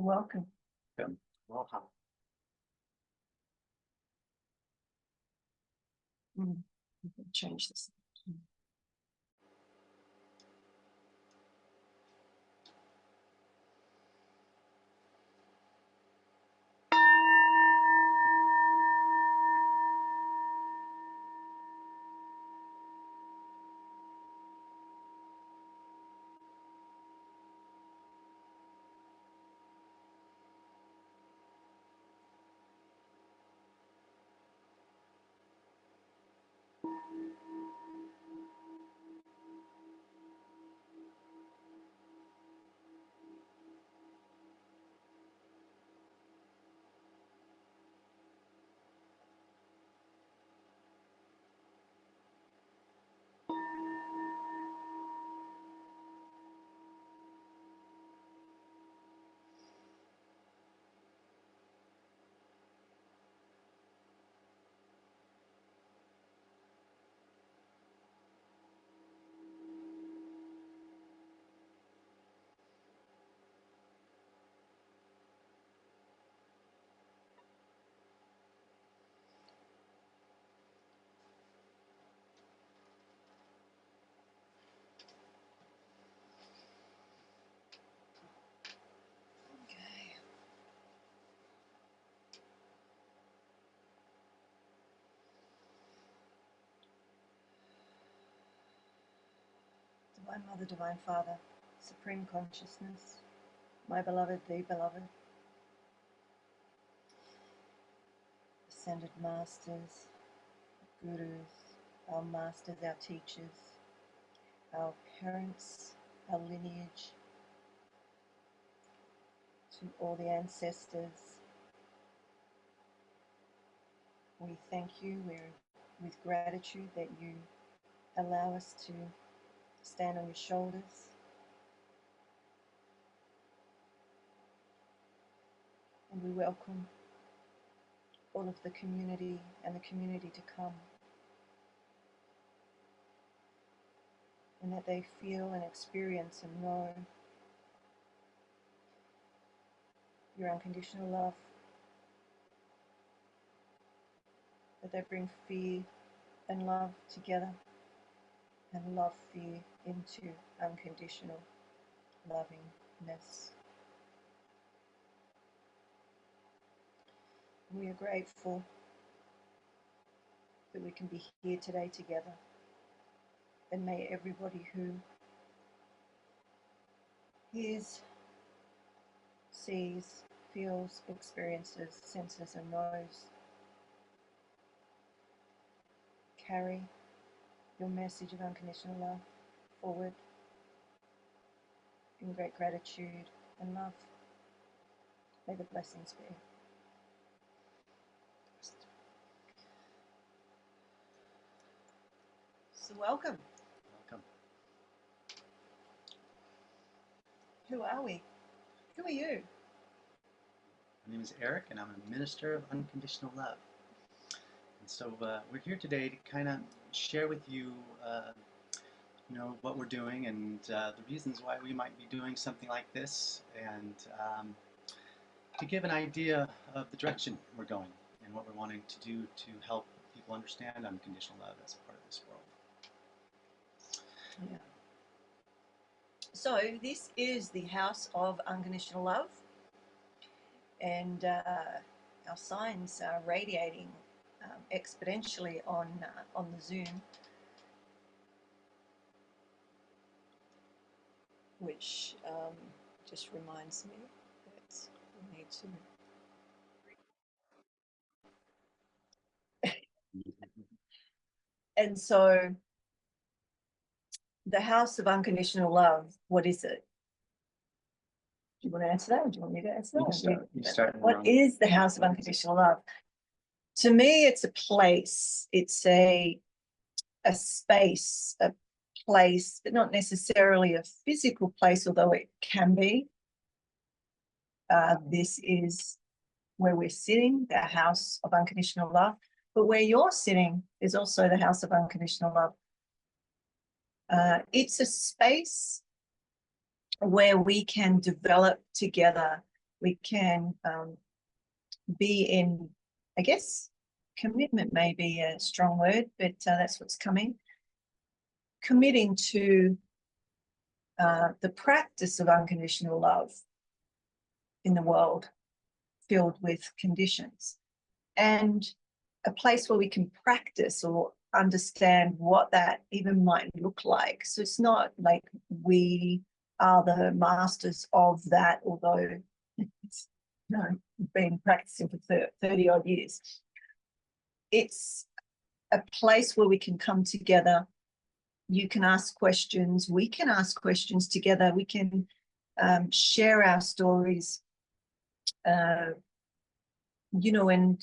Welcome. Welcome. Change this. Divine Mother, Divine Father, Supreme Consciousness, my beloved, the beloved, Ascended Masters, Gurus, our Masters, our Teachers, our parents, our lineage, to all the ancestors, we thank you. We're with gratitude that you allow us to stand on your shoulders. And we welcome all of the community and the community to come. And that they feel and experience and know your unconditional love. That they bring fear and love together, and love fear into unconditional lovingness. We are grateful that we can be here today together. And may everybody who hears, sees, feels, experiences, senses and knows carry your message of unconditional love forward in great gratitude and love. May the blessings be. So welcome. Welcome. Who are we? Who are you? My name is Eric, and I'm a minister of unconditional love. And so we're here today to kind of share with you, what we're doing and the reasons why we might be doing something like this, and to give an idea of the direction we're going and what we're wanting to do to help people understand unconditional love as a part of this world. Yeah. So this is the House of Unconditional Love, and our signs are radiating exponentially on the Zoom, which just reminds me that we need to. And so, the House of Unconditional Love, what is it? Do you want to answer that, or do you want me to answer that? You start. What is the House of Unconditional Love? To me, it's a place. It's a space, a place, but not necessarily a physical place, although it can be. This is where we're sitting, the House of Unconditional Love. But where you're sitting is also the House of Unconditional Love. It's a space where we can develop together We can be in, I guess, commitment may be a strong word, but that's what's coming. Committing to the practice of unconditional love in the world filled with conditions, and a place where we can practice or understand what that even might look like. So it's not like we are the masters of that, although it's, you know, been practicing for 30 odd years. It's a place where we can come together. You can ask questions, we can ask questions together, we can share our stories, you know, and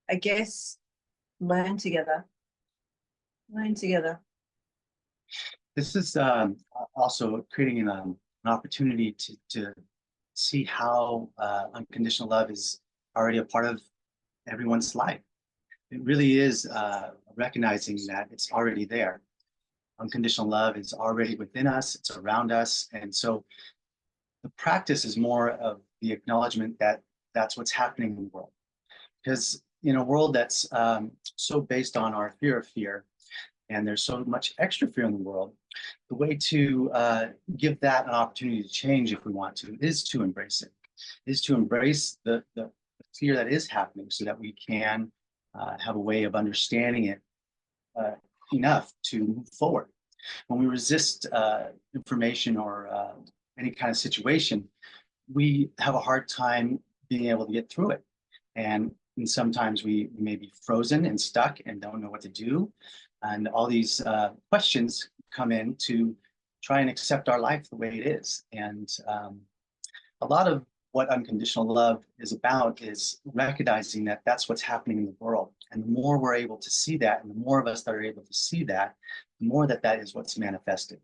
I guess learn together. This is also creating an opportunity to see how unconditional love is already a part of everyone's life. It really is recognizing that it's already there. Unconditional love is already within us, it's around us. And so the practice is more of the acknowledgement that that's what's happening in the world. Because in a world that's so based on our fear of fear, and there's so much extra fear in the world, the way to give that an opportunity to change if we want to is to embrace it, is to embrace the fear that is happening so that we can have a way of understanding it enough to move forward. When we resist information or any kind of situation, we have a hard time being able to get through it. And sometimes we may be frozen and stuck and don't know what to do. And all these questions come in to try and accept our life the way it is. And a lot of what unconditional love is about is recognizing that that's what's happening in the world. And the more we're able to see that, and the more of us that are able to see that, the more that is what's manifested.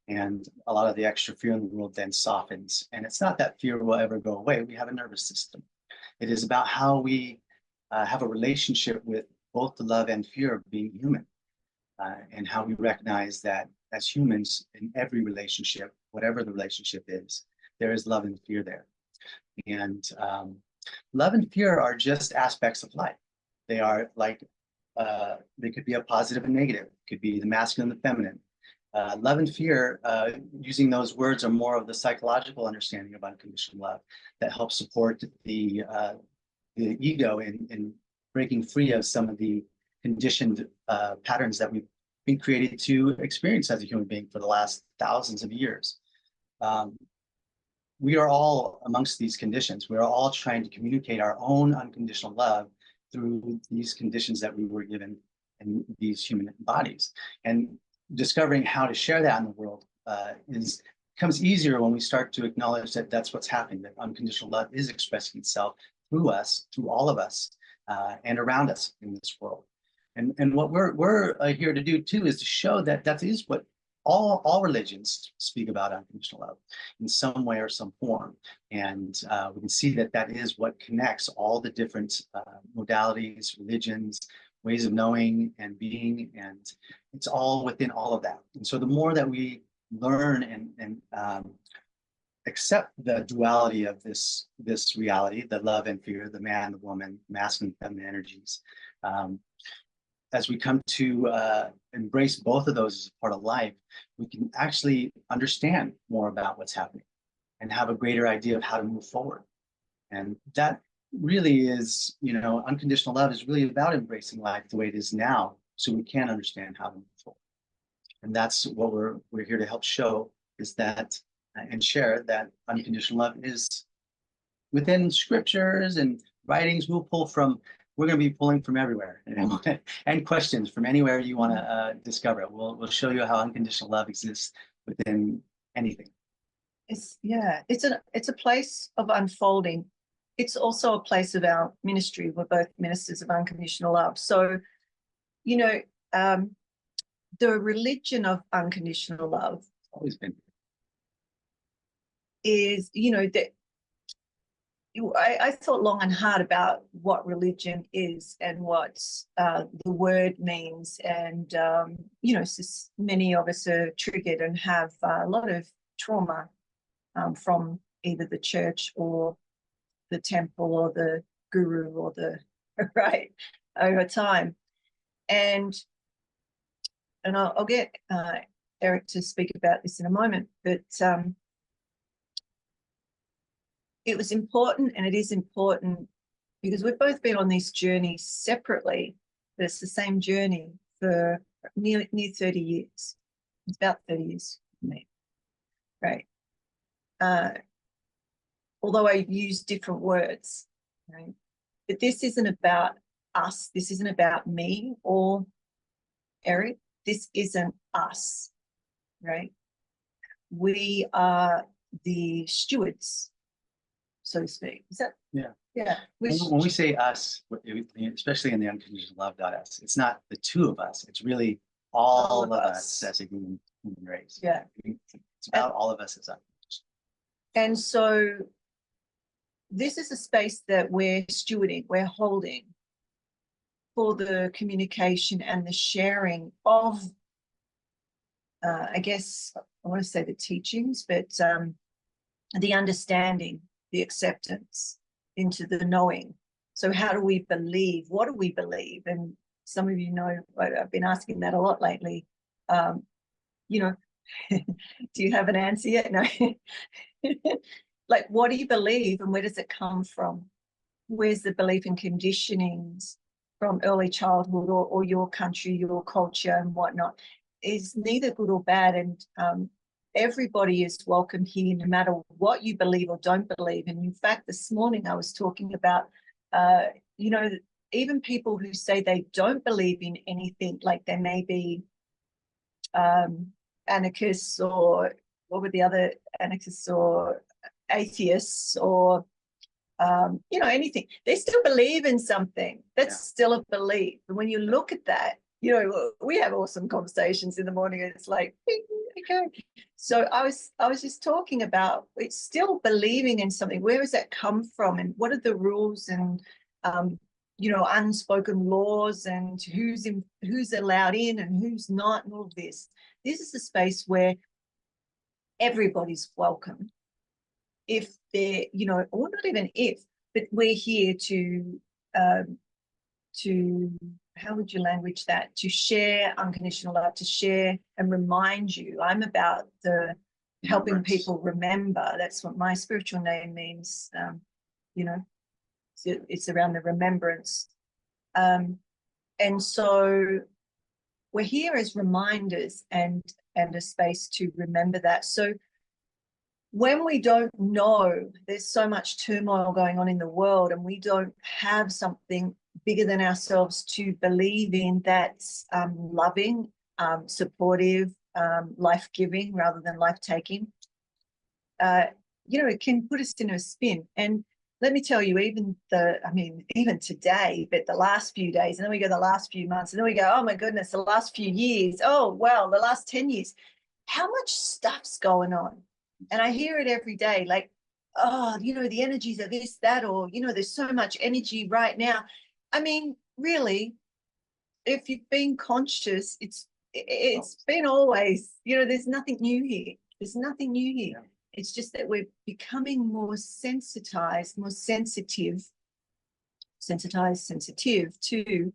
And a lot of the extra fear in the world then softens. And it's not that fear will ever go away. We have a nervous system. It is about how we have a relationship with both the love and fear of being human, and how we recognize that as humans in every relationship, whatever the relationship is, there is love and fear there. And love and fear are just aspects of life. They are like, they could be a positive and negative, it could be the masculine and the feminine. Love and fear, using those words, are more of the psychological understanding of unconditional love that helps support the ego in breaking free of some of the conditioned patterns that we've been created to experience as a human being for the last thousands of years. We are all amongst these conditions. We are all trying to communicate our own unconditional love through these conditions that we were given in these human bodies. And discovering how to share that in the world becomes easier when we start to acknowledge that that's what's happening, that unconditional love is expressing itself through us, through all of us, and around us in this world. And what we're here to do too is to show that that is what all religions speak about, unconditional love in some way or some form. And we can see that that is what connects all the different modalities, religions, ways of knowing and being, and it's all within all of that. And so the more that we learn and accept the duality of this reality, the love and fear, the man, the woman, masculine, feminine energies, as we come to embrace both of those as part of life, we can actually understand more about what's happening and have a greater idea of how to move forward. And that really is, you know, unconditional love is really about embracing life the way it is now, so we can understand how to move forward. And that's what we're here to help show, is that and share that unconditional love is within scriptures and writings. We're going to be pulling from everywhere, you know, and questions from anywhere you want to discover it. We'll show you how unconditional love exists within anything. It's a place of unfolding. It's also a place of our ministry. We're both ministers of unconditional love. So, you know, the religion of unconditional love Always been is, you know, that I thought long and hard about what religion is and what the word means. And, you know, many of us are triggered and have a lot of trauma from either the church or the temple or the guru or the right over time. And I'll get Eric to speak about this in a moment, but it was important, and it is important because we've both been on this journey separately, but it's the same journey for near 30 years. It's about 30 years for me, right? Although I use different words, right? But this isn't about us. This isn't about me or Eric. This isn't us, right? We are the stewards, so to speak. Is that? Yeah. Yeah. When we say us, especially in the unconditional love.us, it's not the two of us. It's really all of us as a human race. Yeah. It's about all of us as unconditional. And so this is a space that we're stewarding, we're holding for the communication and the sharing of, I guess, I want to say the teachings, but the understanding, the acceptance into the knowing. So how do we believe? What do we believe? And some of you know, I've been asking that a lot lately. You know, do you have an answer yet? No. Like, what do you believe and where does it come from? Where's the belief and conditionings from early childhood or your country, your culture and whatnot? Is neither good or bad. And everybody is welcome here, no matter what you believe or don't believe. And in fact, this morning I was talking about, you know, even people who say they don't believe in anything, like they may be anarchists, or what were the other anarchists, or atheists, or you know, anything. They still believe in something. That's still a belief. And when you look at that, you know, we have awesome conversations in the morning, and it's like, okay. So I was just talking about, it's still believing in something. Where does that come from, and what are the rules and you know, unspoken laws, and who's allowed in and who's not, and all of this. This is a space where everybody's welcome. If they're, you know, or not even if, but we're here to how would you language that? To share unconditional love, to share and remind you. I'm about the helping people remember. That's what my spiritual name means. You know, it's around the remembrance. And so we're here as reminders and a space to remember that. So when we don't know, there's so much turmoil going on in the world, and we don't have something bigger than ourselves to believe in that's loving, supportive, life-giving rather than life-taking, you know, it can put us in a spin. And let me tell you, even today, but the last few days, and then we go the last few months, and then we go, oh my goodness, the last few years, oh, well, the last 10 years, how much stuff's going on? And I hear it every day, like, oh, you know, the energies are this, that, or, you know, there's so much energy right now. I mean, really, if you've been conscious, it's been always, you know, there's nothing new here. There's nothing new here. Yeah. It's just that we're becoming more sensitized, more sensitive to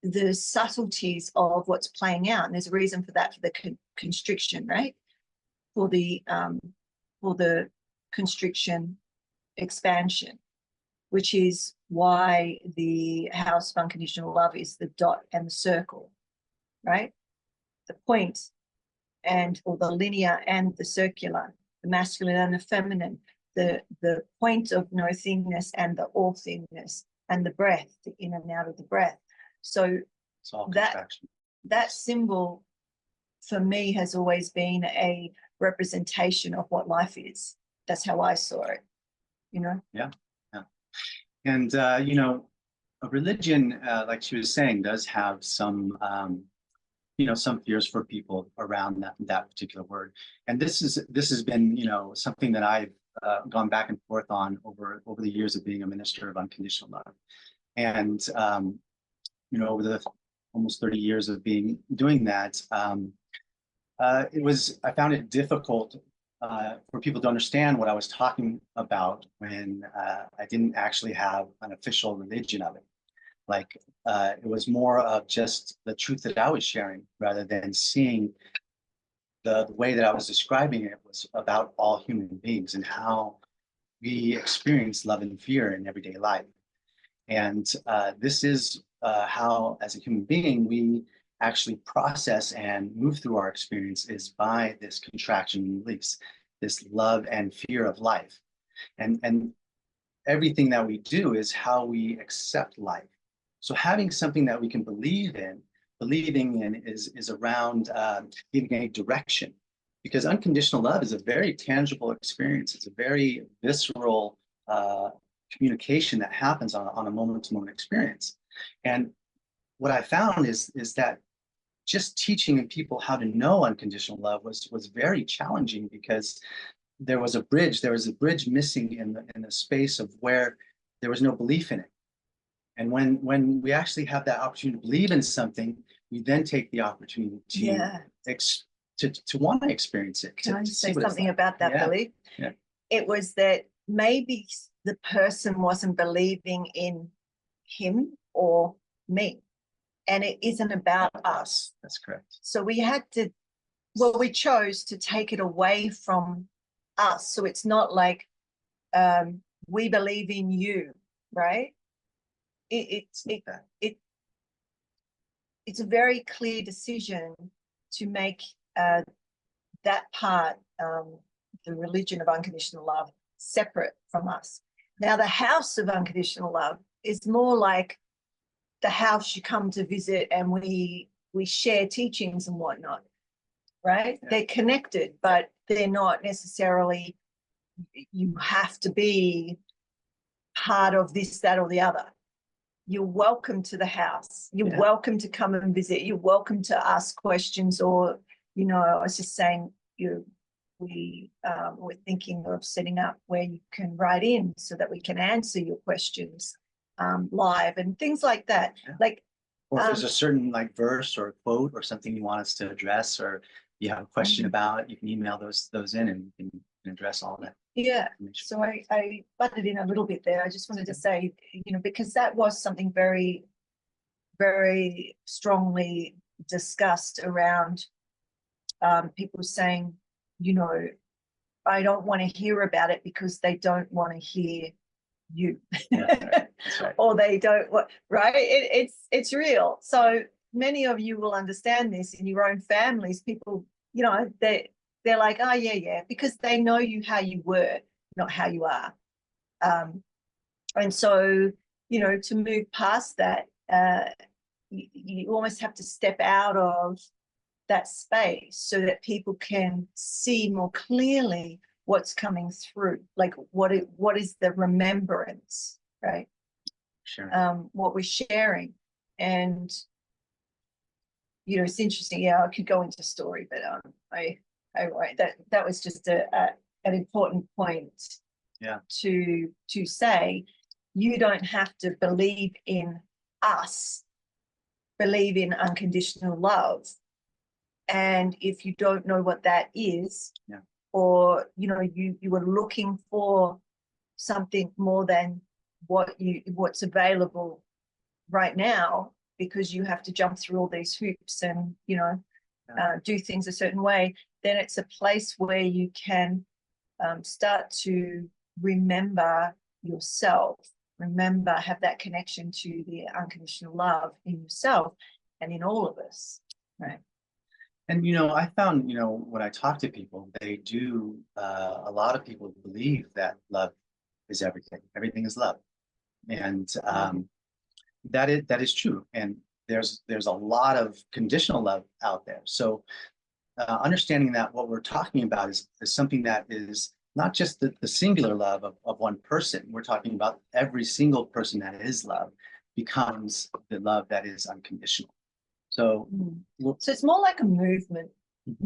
the subtleties of what's playing out. And there's a reason for that, for the constriction, right? For the constriction expansion, which is why the house of unconditional love is the dot and the circle, right? The point or the linear and the circular, the masculine and the feminine, the point of no thingness and the all thingness, and the breath, the in and out of the breath. So that symbol for me has always been a representation of what life is. That's how I saw it, you know? Yeah. And, you know, a religion, like she was saying, does have some, you know, some fears for people around that particular word. And this has been, you know, something that I've gone back and forth on over the years of being a minister of unconditional love. And, you know, over the almost 30 years of doing that, I found it difficult for people to understand what I was talking about when I didn't actually have an official religion of it. Like it was more of just the truth that I was sharing rather than seeing the way that I was describing it was about all human beings and how we experience love and fear in everyday life. And this is how, as a human being, we actually process and move through our experience is by this contraction and release, this love and fear of life. And everything that we do is how we accept life. So having something that we can believing in is around giving a direction. Because unconditional love is a very tangible experience. It's a very visceral communication that happens on a moment-to-moment experience. And what I found is that just teaching people how to know unconditional love was very challenging because there was a bridge missing in the space of where there was no belief in it. And when we actually have that opportunity to believe in something, we then take the opportunity to want to experience it. Can I to say what it's something like. about that, Yeah. belief? Yeah. It was that maybe the person wasn't believing in him or me, and it isn't about us. That's correct. So we chose to take it away from us. So it's not like we believe in you, right? It's a very clear decision to make that part, the religion of unconditional love, separate from us. Now, the house of unconditional love is more like the house you come to visit, and we share teachings and whatnot, right? Yeah. They're connected, but they're not necessarily, you have to be part of this, that, or the other. You're welcome to the house. You're welcome to come and visit. You're welcome to ask questions, or, I was just saying, we're thinking of setting up where you can write in so that we can answer your questions live and things like that. Yeah. Like, or if there's a certain verse or quote or something you want us to address, or you have a question about, you can email those in, and you can address all of that. Yeah. So I butted in a little bit there. I just wanted to say, because that was something very, very strongly discussed around people saying, I don't want to hear about it because they don't want to hear you. That's right. Or they don't want, right? It's real. So many of you will understand this in your own families. People, they're like, oh, yeah, because they know you how you were, not how you are. And so, to move past that, you almost have to step out of that space so that people can see more clearly what's coming through, like what is the remembrance, right? Sure. What we're sharing. And it's interesting. Yeah, I could go into story, but that was just an important point. Yeah. To say, you don't have to believe in us, believe in unconditional love. And if you don't know what that is, or you were looking for something more than what's available right now, because you have to jump through all these hoops and do things a certain way, then it's a place where you can start to remember yourself, have that connection to the unconditional love in yourself and in all of us, right? And, I found, when I talk to people, they do, a lot of people believe that love is everything. Everything is love. And that is true. And there's a lot of conditional love out there. So understanding that what we're talking about is something that is not just the singular love of one person. We're talking about every single person that is love becomes the love that is unconditional. So it's more like a movement.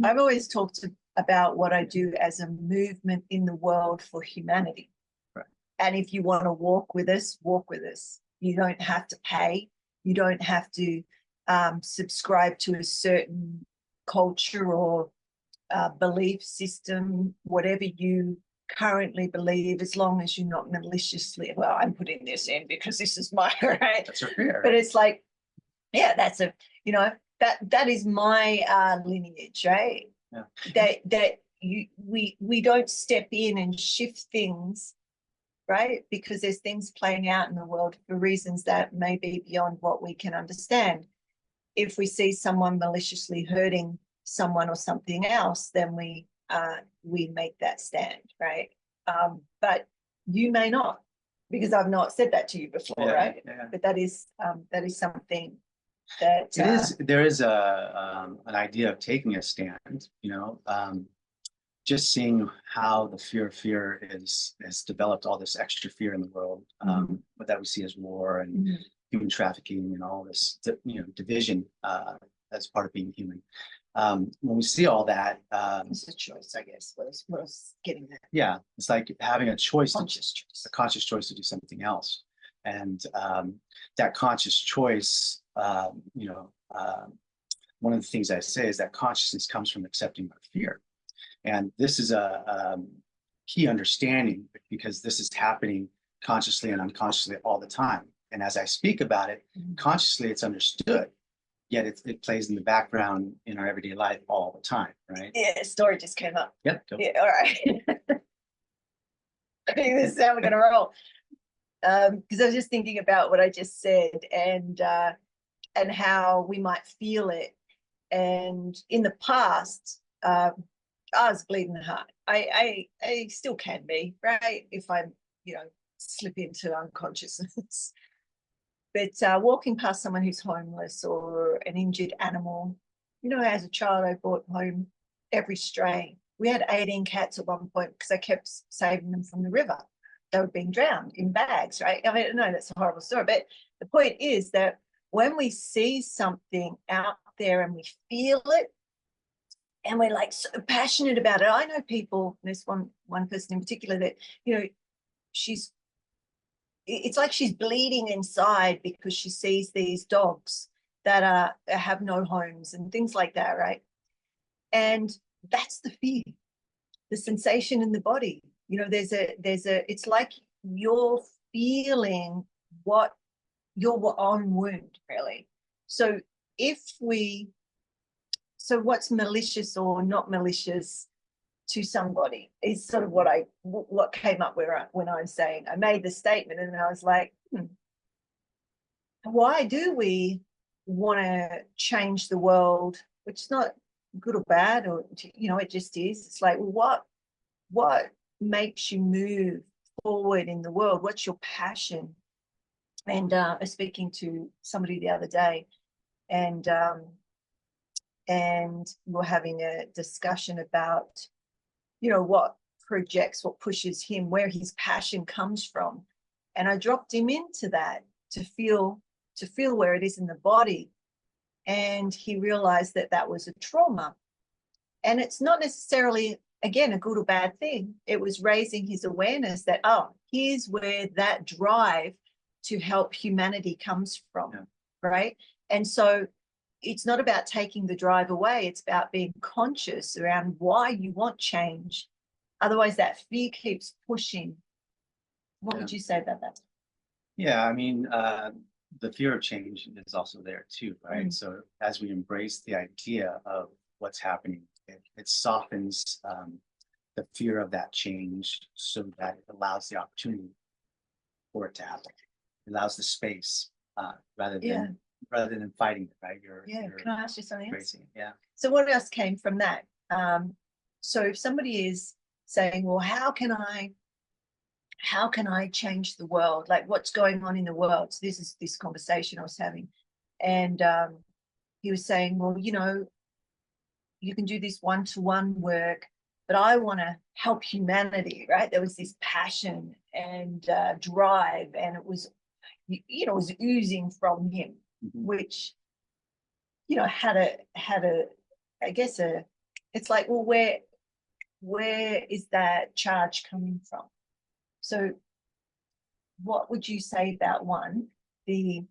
I've always talked about what I do as a movement in the world for humanity. Right. And if you want to walk with us, walk with us. You don't have to pay. You don't have to subscribe to a certain culture or belief system, whatever you currently believe, as long as you're not maliciously, well, I'm putting this in because this is my right. That's fair. But it's like, yeah, that's a, that is my lineage, right? Yeah. That we don't step in and shift things, right? Because there's things playing out in the world for reasons that may be beyond what we can understand. If we see someone maliciously hurting someone or something else, then we make that stand, right? But you may not, because I've not said that to you before, right? Yeah. But that is something that it is. There is an idea of taking a stand, just seeing how the fear of fear has developed all this extra fear in the world, what that we see as war and human trafficking and all this, division as part of being human. When we see all that, it's a choice, I guess. What I was getting at. Yeah, it's like having a choice, Conscious a conscious choice to do something else, and that conscious choice, one of the things I say is that consciousness comes from accepting our fear. And this is a key understanding, because this is happening consciously and unconsciously all the time. And as I speak about it, consciously it's understood, yet it plays in the background in our everyday life all the time, right? Yeah, a story just came up. Yep. Yeah, all right. I think this is how we're going to roll. Because I was just thinking about what I just said and how we might feel it. And in the past, I was bleeding heart. I still can be, right? If I, slip into unconsciousness. But walking past someone who's homeless or an injured animal, as a child, I brought home every stray. We had 18 cats at one point because I kept saving them from the river. They were being drowned in bags, right? I mean, no, that's a horrible story. But the point is that when we see something out there and we feel it, and we're like so passionate about it. I know people, there's one person in particular that, it's like she's bleeding inside because she sees these dogs that have no homes and things like that, right? And that's the fear, the sensation in the body. It's like you're feeling what your own wound, really. So what's malicious or not malicious to somebody is sort of what came up when I'm saying, I made the statement and I was like, why do we want to change the world, which is not good or bad, or it just is. It's like, well, what makes you move forward in the world? What's your passion? And I was speaking to somebody the other day, and we're having a discussion about what pushes him, where his passion comes from. And I dropped him into that to feel where it is in the body. And he realized that was a trauma. And it's not necessarily, again, a good or bad thing. It was raising his awareness that, here's where that drive to help humanity comes from, right? And so it's not about taking the drive away. It's about being conscious around why you want change. Otherwise, that fear keeps pushing. What would you say about that? Yeah, I mean, the fear of change is also there too, right? So as we embrace the idea of what's happening, it softens the fear of that change, so that it allows the opportunity for it to happen. It allows the space rather than fighting it, right? Can I ask you something else? Yeah. So what else came from that? So if somebody is saying, well, how can I change the world? Like, what's going on in the world? So this is this conversation I was having. And he was saying, well, you can do this one-to-one work, but I want to help humanity, right? There was this passion and drive, and it was, it was oozing from him, which, had a, I guess it's like, well, where is that charge coming from? So what would you say about one, the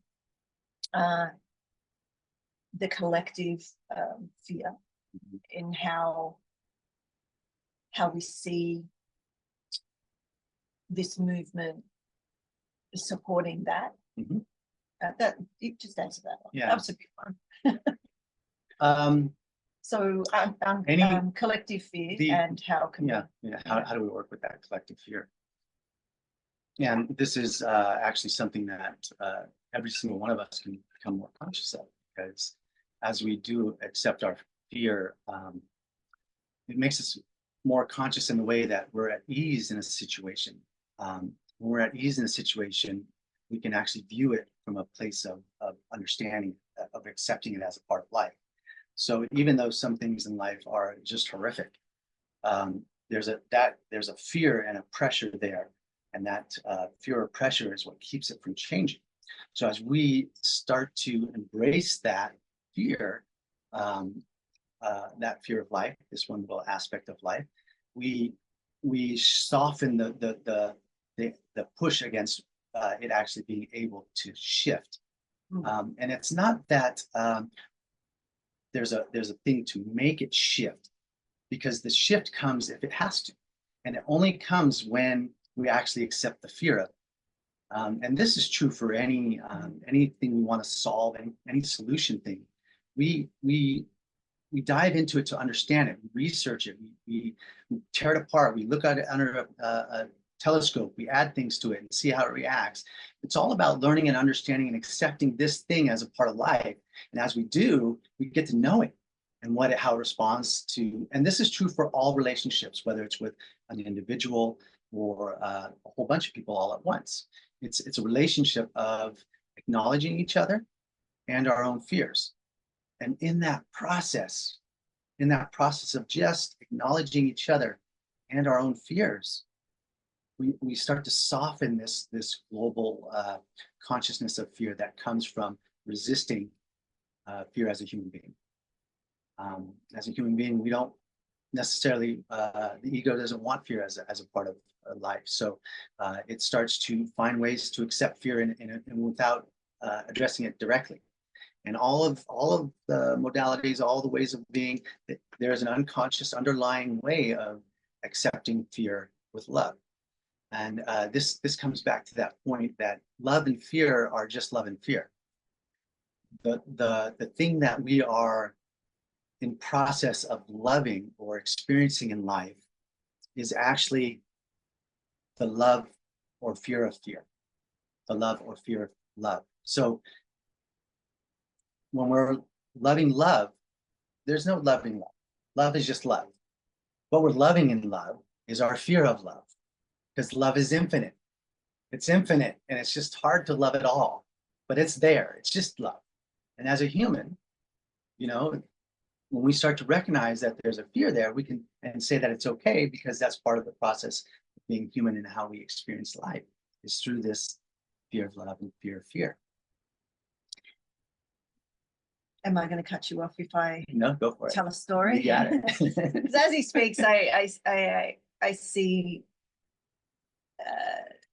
collective fear in how how we see this movement supporting that. That you just answer that one. Yeah. That was a good one. So collective fear and how can how do we work with that collective fear? And this is actually something that every single one of us can become more conscious of, because as we do accept our fear, it makes us more conscious in the way that we're at ease in a situation. When we're at ease in a situation, we can actually view it from a place of understanding, of accepting it as a part of life. So even though some things in life are just horrific, there's a fear and a pressure there, and that fear or pressure is what keeps it from changing. So as we start to embrace that fear of life, this one little aspect of life, we soften the push against it actually being able to shift. And it's not that there's a thing to make it shift, because the shift comes if it has to, and it only comes when we actually accept the fear of it. And this is true for anything we want to solve, any solution thing. We dive into it to understand it, we research it, we tear it apart, we look at it under a telescope, we add things to it and see how it reacts. It's all about learning and understanding and accepting this thing as a part of life. And as we do, we get to know it and how it responds to, and this is true for all relationships, whether it's with an individual or a whole bunch of people all at once. It's a relationship of acknowledging each other and our own fears. And in that process of just acknowledging each other and our own fears, we start to soften this global consciousness of fear that comes from resisting fear as a human being. As a human being, we don't necessarily, the ego doesn't want fear as a part of life. So it starts to find ways to accept fear and without addressing it directly. And all of the modalities, all the ways of being, there's an unconscious underlying way of accepting fear with love. And this comes back to that point that love and fear are just love and fear. The thing that we are in process of loving or experiencing in life is actually the love or fear of fear, the love or fear of love. So when we're loving love, there's no loving love. Love is just love. What we're loving in love is our fear of love, because love is infinite. It's infinite, and it's just hard to love it all, but it's there. It's just love. And as a human, when we start to recognize that there's a fear there, we can and say that it's okay, because that's part of the process of being human, and how we experience life is through this fear of love and fear of fear. Am I going to cut you off if I go for it. Tell a story? You got it. Because as he speaks, I see.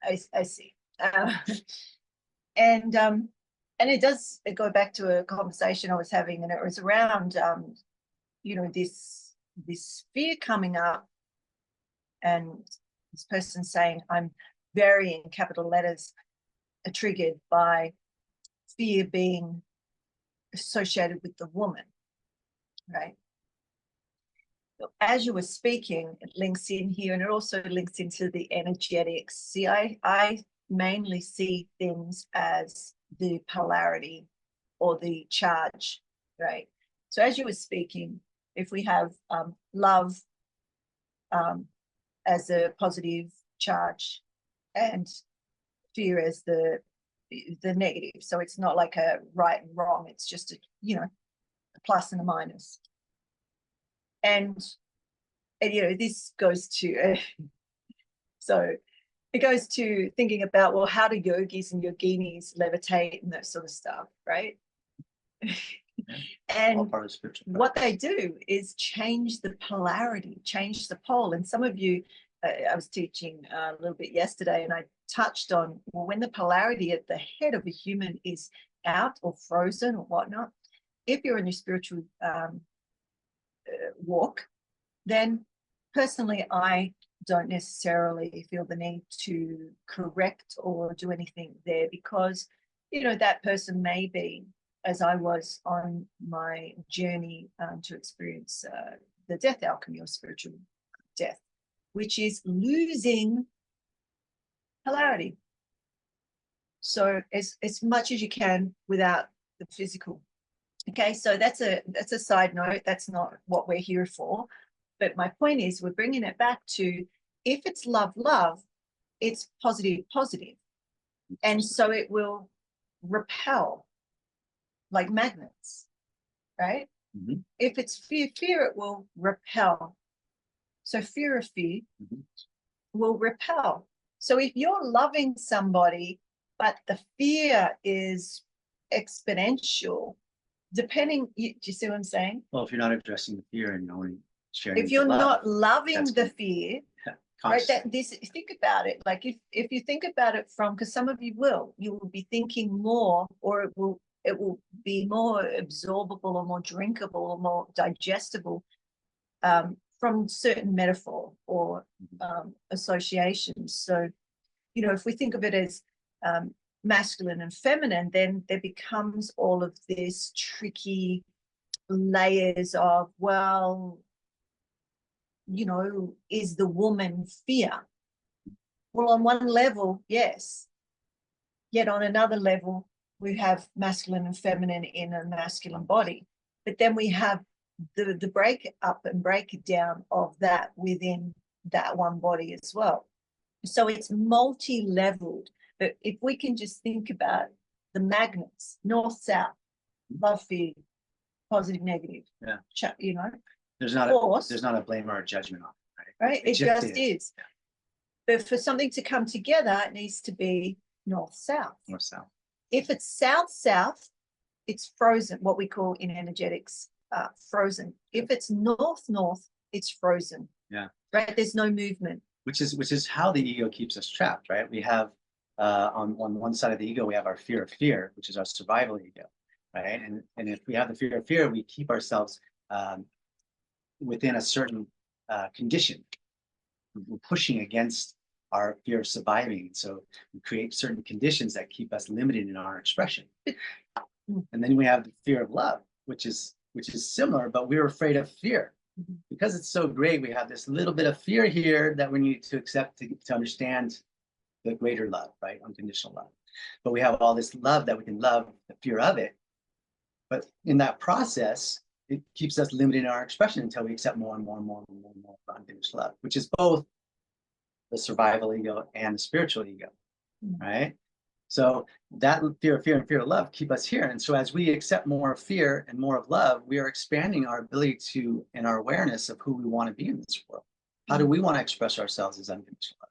I see. And it does go back to a conversation I was having, and it was around this fear coming up, and this person saying, I'm very, in capital letters, triggered by fear being associated with the woman, right? So as you were speaking, it links in here, and it also links into the energetics. See, I mainly see things as the polarity or the charge, right? So as you were speaking, if we have love as a positive charge and fear as the negative, so it's not like a right and wrong, it's just a plus and a minus. And this goes to so it goes to thinking about, well, how do yogis and yoginis levitate and that sort of stuff, right? And what they do is change the polarity, change the pole. And some of you, I was teaching a little bit yesterday, and I touched on, well, when the polarity at the head of a human is out or frozen or whatnot, if you're in your spiritual walk, then personally, I don't necessarily feel the need to correct or do anything there because, you know, that person may be, as I was on my journey to experience the death alchemy or spiritual death, which is losing polarity. So as much as you can without the physical. Okay, so that's a side note. That's not what we're here for. But my point is, we're bringing it back to, if it's love, love, it's positive, positive. And so it will repel like magnets, right? Mm-hmm. If it's fear, fear, it will repel. So fear of fear Mm-hmm. will repel. So if you're loving somebody, but the fear is exponential, depending, do you see what I'm saying? Well, if you're not addressing the fear and only sharing If you're the love, not loving that's the good. fear, right? Consciously. That this, think about it. Like if you think about it from, because some of you will be thinking more, or it will be more absorbable or more drinkable or more digestible from certain metaphor or associations. So, you know, if we think of it as masculine and feminine, then there becomes all of this tricky layers of, well, you know, is the woman fear? Well, on one level, yes. Yet on another level, we have masculine and feminine in a masculine body. But then we have the break up and breakdown of that within that one body as well. So it's multi-leveled. But if we can just think about the magnets, north, south, love, fear, positive, negative, yeah, you know, there's not a blame or a judgment on it, right? Right, it just is. Yeah. But for something to come together, it needs to be north, south. North, south. If it's south, south, it's frozen, what we call in energetics, frozen. If it's north, north, it's frozen. Yeah. Right, there's no movement. Which is how the ego keeps us trapped, right? We have on one side of the ego, we have our fear of fear, which is our survival ego, right? And if we have the fear of fear, we keep ourselves within a certain condition. We're pushing against our fear of surviving. So we create certain conditions that keep us limited in our expression. And then we have the fear of love, which is similar, but we're afraid of fear. Because it's so great, we have this little bit of fear here that we need to accept to understand the greater love, right? Unconditional love. But we have all this love that we can love the fear of it. But in that process, it keeps us limited in our expression until we accept more and more and more and more and more of unconditional love, which is both the survival ego and the spiritual ego, right? So that fear and fear of love keep us here. And so as we accept more of fear and more of love, we are expanding our ability to, and our awareness of who we want to be in this world. How do we want to express ourselves as unconditional love?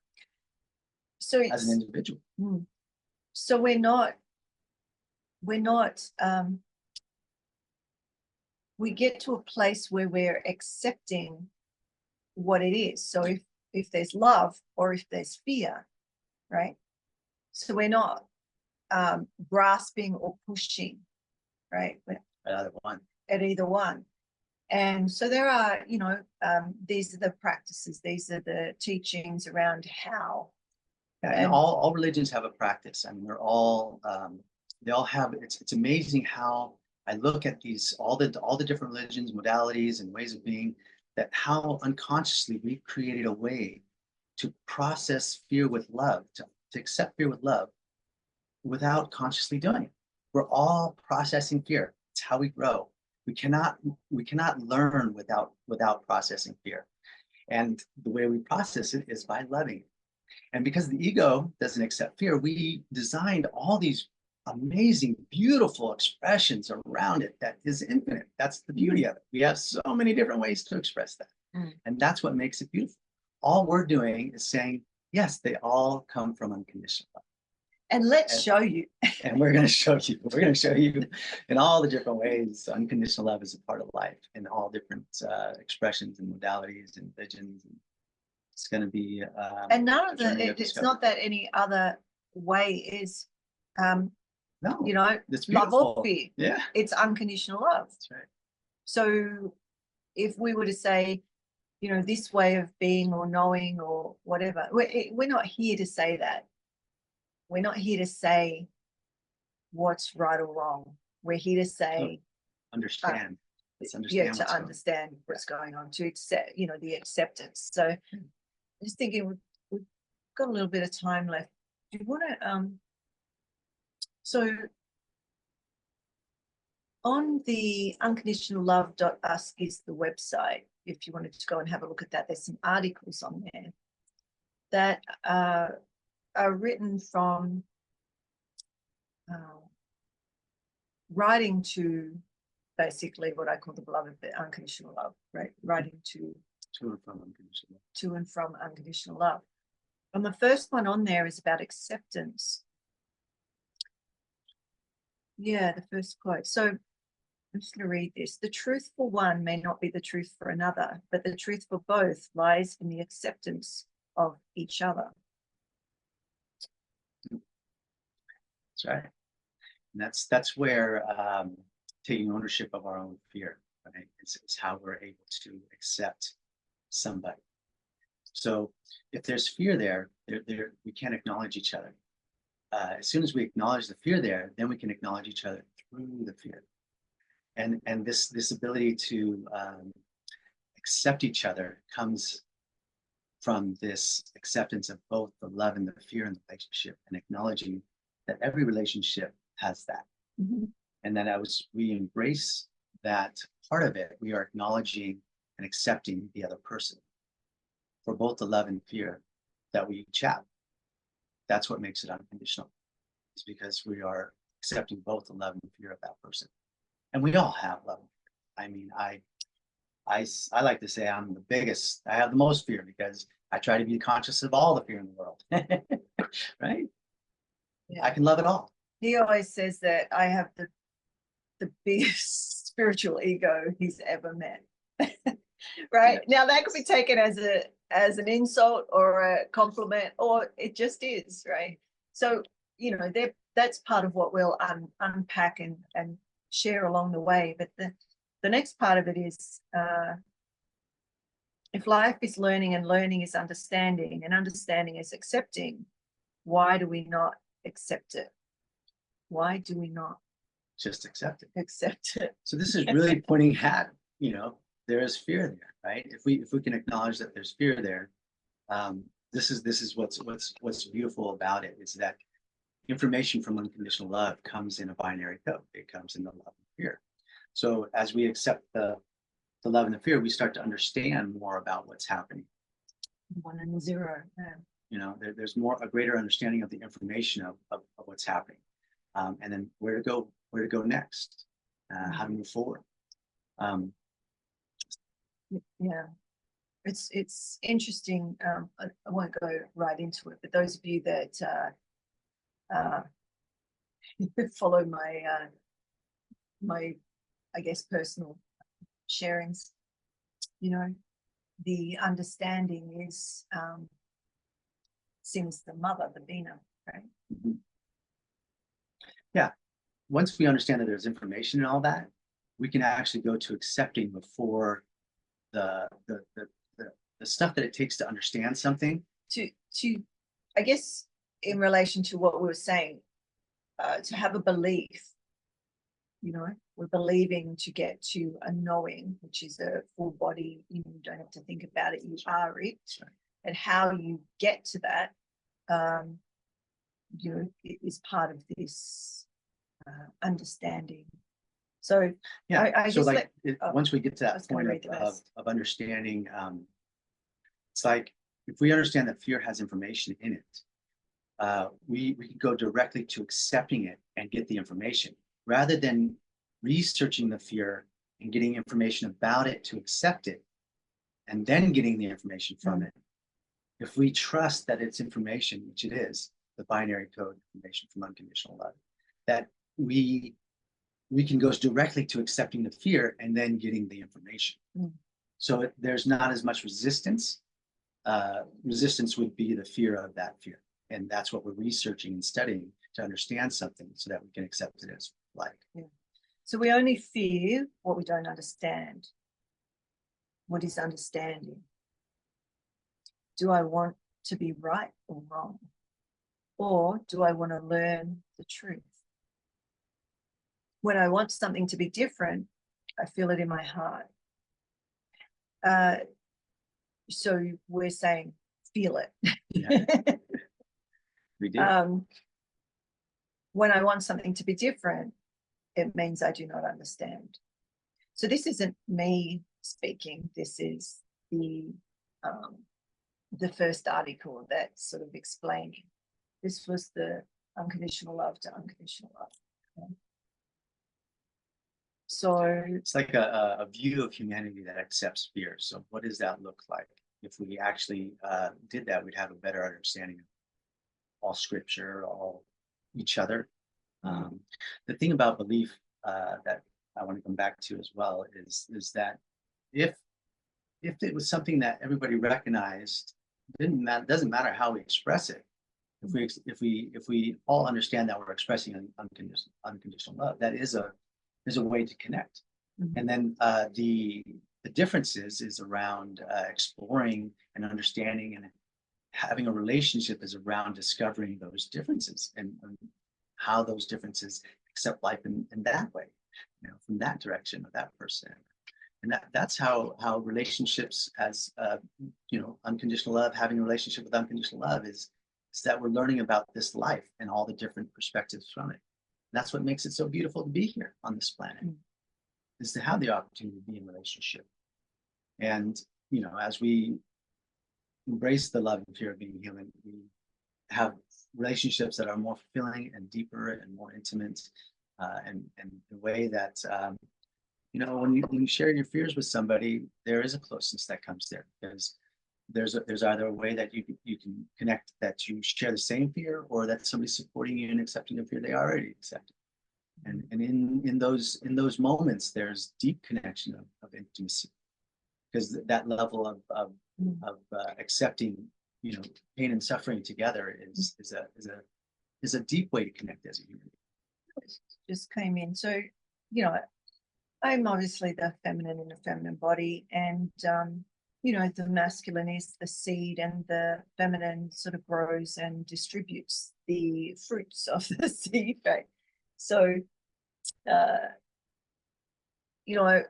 So as an individual. So we're not, we get to a place where we're accepting what it is. So if there's love or if there's fear, right? So we're not grasping or pushing, right? At either one. And so there are, you know, these are the practices, these are the teachings around how. Yeah, and all religions have a practice. I mean, they're all, they all have, it's amazing how I look at these, all the different religions, modalities, and ways of being, that how unconsciously we've created a way to process fear with love, to accept fear with love without consciously doing it. We're all processing fear. It's how we grow. We cannot learn without processing fear. And the way we process it is by loving it. And because the ego doesn't accept fear, we designed all these amazing, beautiful expressions around it that is infinite. That's the beauty of it. We have so many different ways to express that. And that's what makes it beautiful. All we're doing is saying, yes, they all come from unconditional love. And let's show you. And we're going to show you. We're going to show you in all the different ways unconditional love is a part of life in all different expressions and modalities and religions. And it's going to be. And none of it's not that any other way is, no, you know, love or fear. Yeah. It's unconditional love. That's right. So if we were to say, you know, this way of being or knowing or whatever. We're not here to say that. We're not here to say what's right or wrong. We're here to say, understand. Let's to understand understand what's going on, to accept, you know, the acceptance. So I'm just thinking we've got a little bit of time left. Do you want to, so on the unconditionallove.us is the website. If you wanted to go and have a look at that, there's some articles on there that are written from writing to basically what I call the beloved, but unconditional love, right? Writing to and from unconditional love. To and from unconditional love. And the first one on there is about acceptance. Yeah, the first quote. So I'm just going to read this. The truth for one may not be the truth for another, but the truth for both lies in the acceptance of each other. That's right. And that's where taking ownership of our own fear, right? It's how we're able to accept somebody. So if there's fear there, we can't acknowledge each other. As soon as we acknowledge the fear there, then we can acknowledge each other through the fear. And this ability to accept each other comes from this acceptance of both the love and the fear in the relationship, and acknowledging that every relationship has that. Mm-hmm. And then we embrace that part of it, we are acknowledging and accepting the other person for both the love and fear that we each have. That's what makes it unconditional, is because we are accepting both the love and fear of that person. And we all have love. I mean, I like to say I'm the biggest, I have the most fear, because I try to be conscious of all the fear in the world, right? Yeah. I can love it all. He always says that I have the biggest spiritual ego he's ever met. Right? Yeah. Now that could be taken as an insult or a compliment, or it just is, right? So, you know, that's part of what we'll unpack and share along the way. But the next part of it is, if life is learning and learning is understanding and understanding is accepting, why do we not accept it? Why do we not just accept it? Accept it. So this is really pointing at, you know, there is fear there, right? If we can acknowledge that there's fear there, this is what's beautiful about it, is that information from unconditional love comes in a binary code. It comes in the love and fear. So as we accept the love and the fear, we start to understand more about what's happening. 1 and 0. Yeah. You know, there's a greater understanding of the information of what's happening, and then where to go next, how to move forward. Yeah, it's interesting. I won't go right into it, but those of you that follow my I guess personal sharings, you know, the understanding is since the mother, the Bina, right? Mm-hmm. Yeah. Once we understand that there's information and all that, we can actually go to accepting before the stuff that it takes to understand something. To I guess in relation to what we were saying, to have a belief, you know, we're believing to get to a knowing, which is a full body, you know, you don't have to think about it, you are it. Right. And how you get to that, you know, is part of this understanding. So yeah, I so just like once we get to that point of understanding, it's like if we understand that fear has information in it, we can go directly to accepting it and get the information, rather than researching the fear and getting information about it to accept it and then getting the information from it. If we trust that it's information, which it is, the binary code information from unconditional love, that we can go directly to accepting the fear and then getting the information. So there's not as much resistance. Resistance would be the fear of that fear. And that's what we're researching and studying, to understand something so that we can accept it as like. Yeah. So we only fear what we don't understand. What is understanding? Do I want to be right or wrong? Or do I want to learn the truth? When I want something to be different, I feel it in my heart. So we're saying, feel it. Yeah. We do. When I want something to be different, it means I do not understand. So this isn't me speaking. This is the first article that's sort of explaining. This was the unconditional love to unconditional love. Okay. So it's like a view of humanity that accepts fear. So what does that look like? If we actually did that, we'd have a better understanding of all scripture, all each other. The thing about belief that I want to come back to as well is that if it was something that everybody recognized, doesn't matter how we express it. If we all understand that we're expressing unconditional love, that is a way to connect. And then the differences is around exploring and understanding, and having a relationship is around discovering those differences and how those differences accept life in that way, from that direction of that person. And that's how relationships as unconditional love, having a relationship with unconditional love is that we're learning about this life and all the different perspectives from it. That's what makes it so beautiful to be here on this planet, is to have the opportunity to be in relationship. And as we embrace the love and fear of being human, we have relationships that are more fulfilling and deeper and more intimate, and the way that when you share your fears with somebody, there is a closeness that comes there, because there's either a way that you can connect, that you share the same fear, or that somebody's supporting you and accepting a fear they already accepted. And in those moments, there's deep connection of intimacy, because that level of accepting pain and suffering together is a deep way to connect as a human. Just came in. So I'm obviously the feminine in a feminine body, and the masculine is the seed, and the feminine sort of grows and distributes the fruits of the seed, right? So I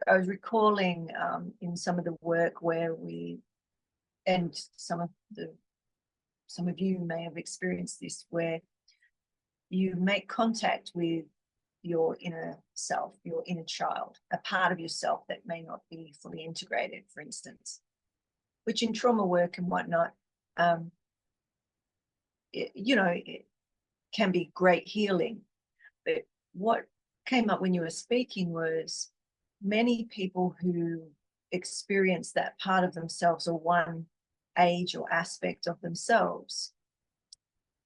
was recalling in some of the work where and some of you may have experienced this, where you make contact with your inner self, your inner child, a part of yourself that may not be fully integrated, for instance, which in trauma work and whatnot, it can be great healing. But what came up when you were speaking was many people who experience that part of themselves, or one age or aspect of themselves,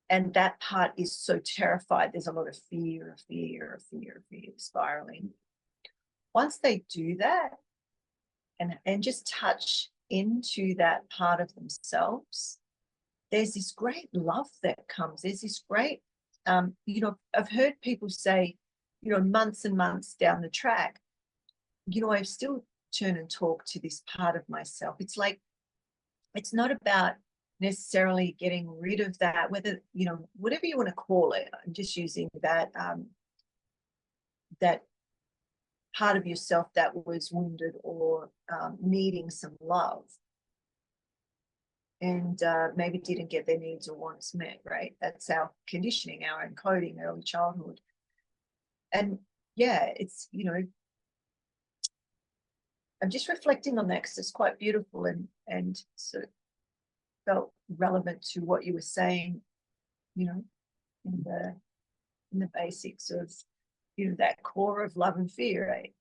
and that part is so terrified. There's a lot of fear spiraling. Once they do that and just touch into that part of themselves, there's this great love that comes. There's this great, I've heard people say, months and months down the track, I still turn and talk to this part of myself. It's like, it's not about necessarily getting rid of that, whether, whatever you want to call it. I'm just using that, that part of yourself that was wounded or needing some love, and maybe didn't get their needs or wants met, right? That's our conditioning, our encoding, early childhood. And it's, I'm just reflecting on that because it's quite beautiful, and sort of felt relevant to what you were saying, in the basics of, that core of love and fear, right?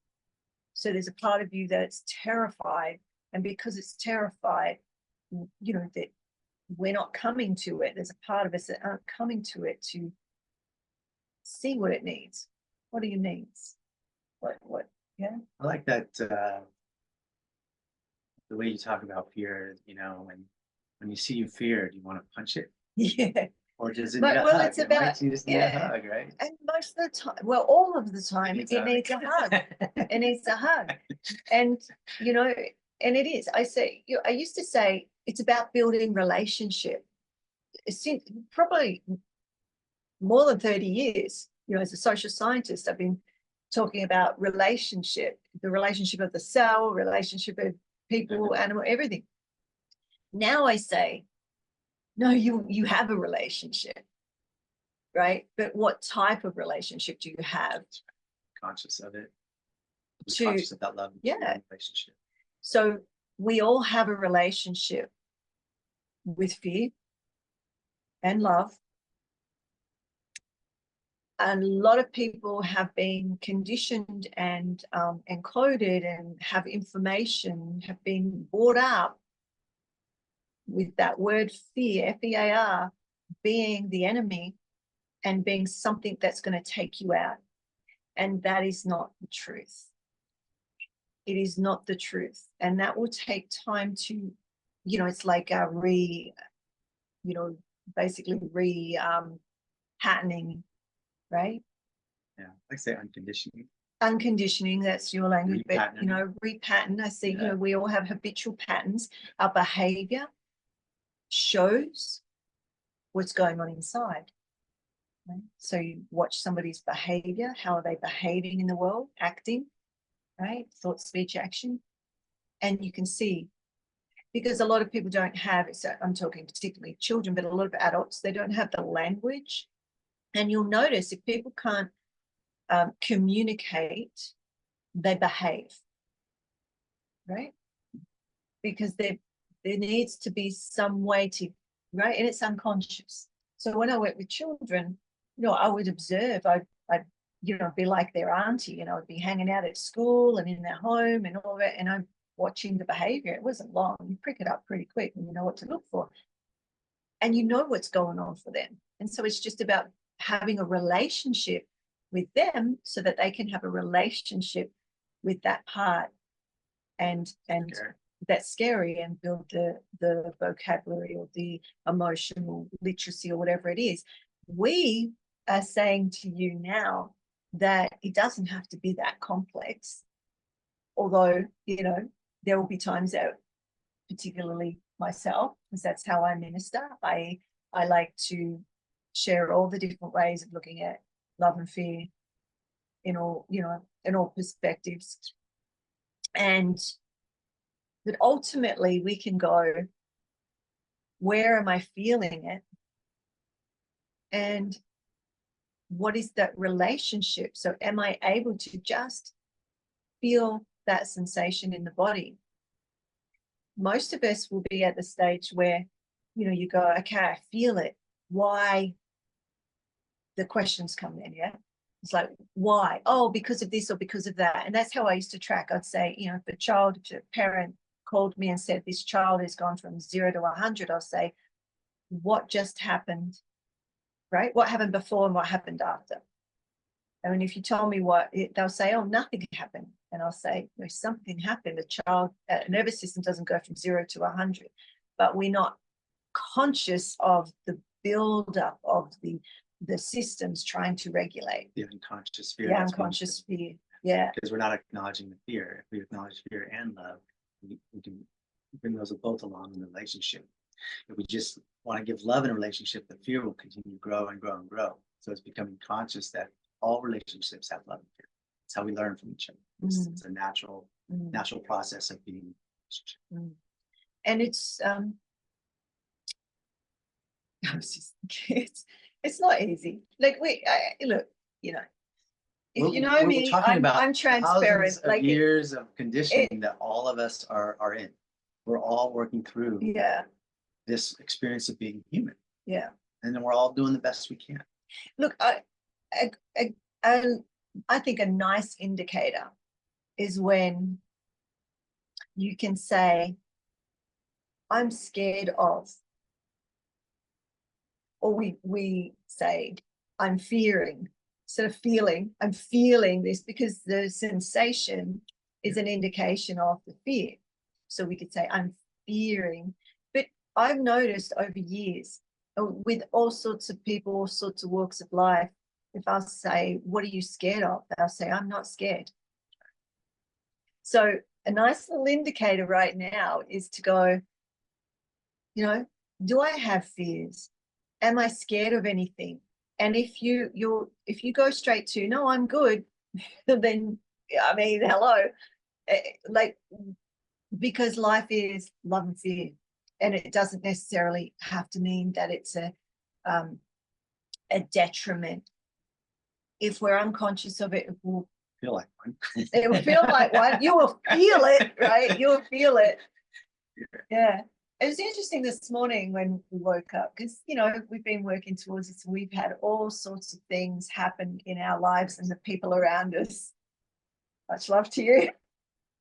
So there's a part of you that's terrified, and because it's terrified, that we're not coming to it. There's a part of us that aren't coming to it to see what it needs. What are your needs? What? Yeah. I like that the way you talk about fear. When you see fear, do you want to punch it? Yeah. Or does it need a hug? It's about, you just need a hug, right? And most of the time, well, all of the time, it needs a hug. It needs a hug. And and it is. I say, I used to say it's about building relationship. Since probably more than 30 years, as a social scientist, I've been talking about relationship, the relationship of the cell, relationship of people, animal, everything. Now I say, no, you have a relationship, right? But what type of relationship do you have? Conscious of it. Conscious of that love. Yeah. Relationship. So we all have a relationship with fear and love. And a lot of people have been conditioned and encoded and have information, have been brought up with that word fear, F-E-A-R, being the enemy and being something that's going to take you out. And that is not the truth. It is not the truth. And that will take time to, it's like a basically patterning, right? Yeah, I say unconditioning. Unconditioning, that's your language, but repattern. I see, we all have habitual patterns. Our behavior shows what's going on inside. Right? So you watch somebody's behavior, how are they behaving in the world, acting, right? Thought, speech, action. And you can see, because a lot of people don't have, so I'm talking particularly children, but a lot of adults, they don't have the language. And you'll notice if people can't communicate, they behave, right? Because there needs to be some way to, right? And it's unconscious. So when I work with children, I would observe, I'd be like their auntie, I'd be hanging out at school and in their home and all that, and I'm watching the behavior. It wasn't long. You pick it up pretty quick and you know what to look for. And you know what's going on for them. And so it's just about having a relationship with them so that they can have a relationship with that part and that's scary and build the vocabulary or the emotional literacy or whatever it is. We are saying to you now that it doesn't have to be that complex, although there will be times that, particularly myself, because that's how I minister, I like to share all the different ways of looking at love and fear in all perspectives. But ultimately we can go, where am I feeling it? And what is that relationship? So am I able to just feel that sensation in the body? Most of us will be at the stage where, you go, okay, I feel it. Why? The questions come in, yeah? It's like, why? Oh, because of this or because of that. And that's how I used to track. I'd say, if a parent called me and said, this child has gone from 0 to 100, I'll say, what just happened, right? What happened before and what happened after? And if you told me they'll say, oh, nothing happened. And I'll say, there's something happened. The child nervous system doesn't go from 0 to 100, but we're not conscious of the buildup of the systems trying to regulate. The unconscious fear. The unconscious fear, yeah. Because we're not acknowledging the fear. If we acknowledge fear and love, we can bring those both along in the relationship. If we just want to give love in a relationship, the fear will continue to grow and grow and grow. So it's becoming conscious that all relationships have love and fear. It's how we learn from each other. It's a natural process of being. And it's it's not easy. Like look, if you know me, I'm transparent. Like years of conditioning that all of us are in. We're all working through this experience of being human. Yeah. And then we're all doing the best we can. Look, I think a nice indicator is when you can say, I'm scared of, or we say, I'm fearing, instead of feeling, I'm feeling this, because the sensation is an indication of the fear. So we could say, I'm fearing. But I've noticed over years with all sorts of people, all sorts of walks of life, if I say, what are you scared of? They'll say, I'm not scared. So a nice little indicator right now is to go, you know, do I have fears? Am I scared of anything? And if you go straight to no, I'm good, then I mean, hello, like, because life is love and fear, and it doesn't necessarily have to mean that it's a detriment. If we're unconscious of it, it will Feel like one. it will feel like one. You will feel it, right? You will feel it. Yeah. It was interesting this morning when we woke up because, you know, we've been working towards this. We've had all sorts of things happen in our lives and the people around us. Much love to you.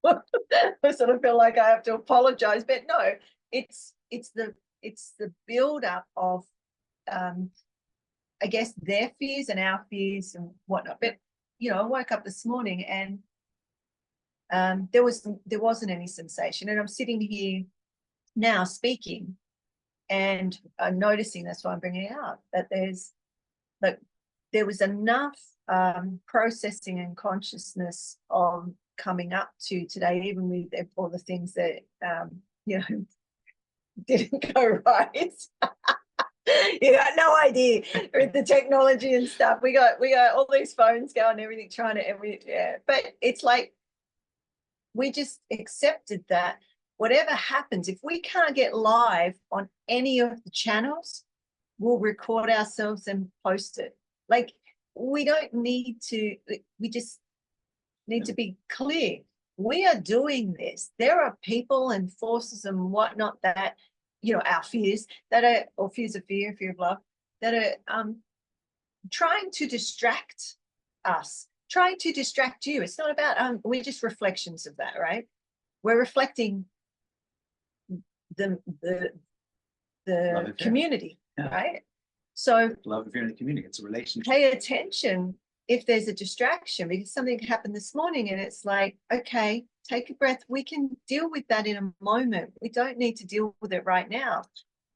I sort of feel like I have to apologize, but no, it's the build up of I guess their fears and our fears and whatnot. But you know, I woke up this morning and there wasn't any sensation, and I'm sitting here now speaking, and I'm noticing, that's why I'm bringing it out, that there was enough processing and consciousness of coming up to today, even with all the things that you know didn't go right. You got no idea with the technology and stuff. We got all these phones going, everything trying to yeah. But it's like we just accepted that whatever happens, if we can't get live on any of the channels, we'll record ourselves and post it. Like, we don't need to, we just need to be clear. We are doing this. There are people and forces and whatnot that, you know, our fears that are, or fears of fear, fear of love, that are trying to distract us, trying to distract you. It's not about, we're just reflections of that, right? We're reflecting the community, yeah. Right? So Love and fear in the community. It's a relationship. Pay attention if there's a distraction, because something happened this morning and it's like, okay, take a breath. We can deal with that in a moment. We don't need to deal with it right now.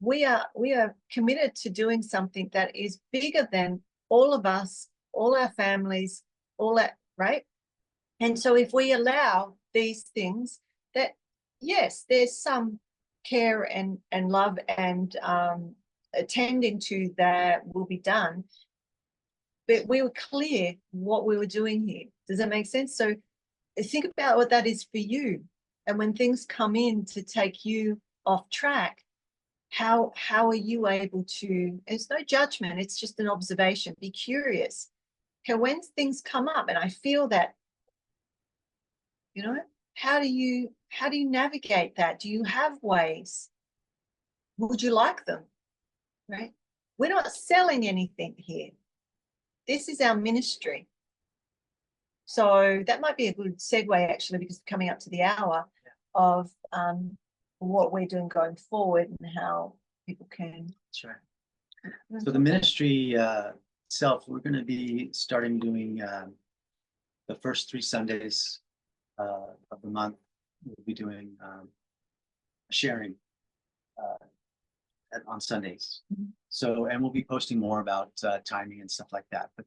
We are committed to doing something that is bigger than all of us, all our families, all that, right? And so if we allow these things, that yes, there's some care and love and attending to that will be done, but we were clear what we were doing here. Does that make sense? So think about what that is for you. And when things come in to take you off track, how are you able to, it's no judgment, it's just an observation. Be curious. Okay, when things come up and I feel that, you know, how do you navigate that? Do you have ways? Would you like them? Right? We're not selling anything here. This is our ministry. So that might be a good segue, actually, because coming up to the hour of what we're doing going forward and how people can. That's right. So the ministry itself, we're going to be starting doing the first 3 Sundays of the month. We'll be doing sharing on Sundays. Mm-hmm. So, and we'll be posting more about timing and stuff like that. But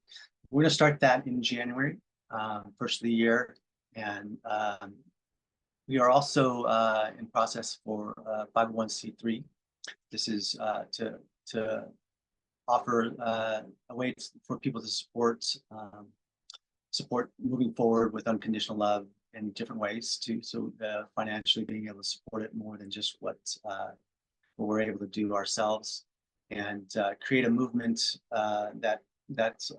we're going to start that in January, first of the year. And we are also in process for 501c3. This is to offer a way for people to support moving forward with unconditional love in different ways too. So financially being able to support it more than just what we're able to do ourselves, and create a movement that's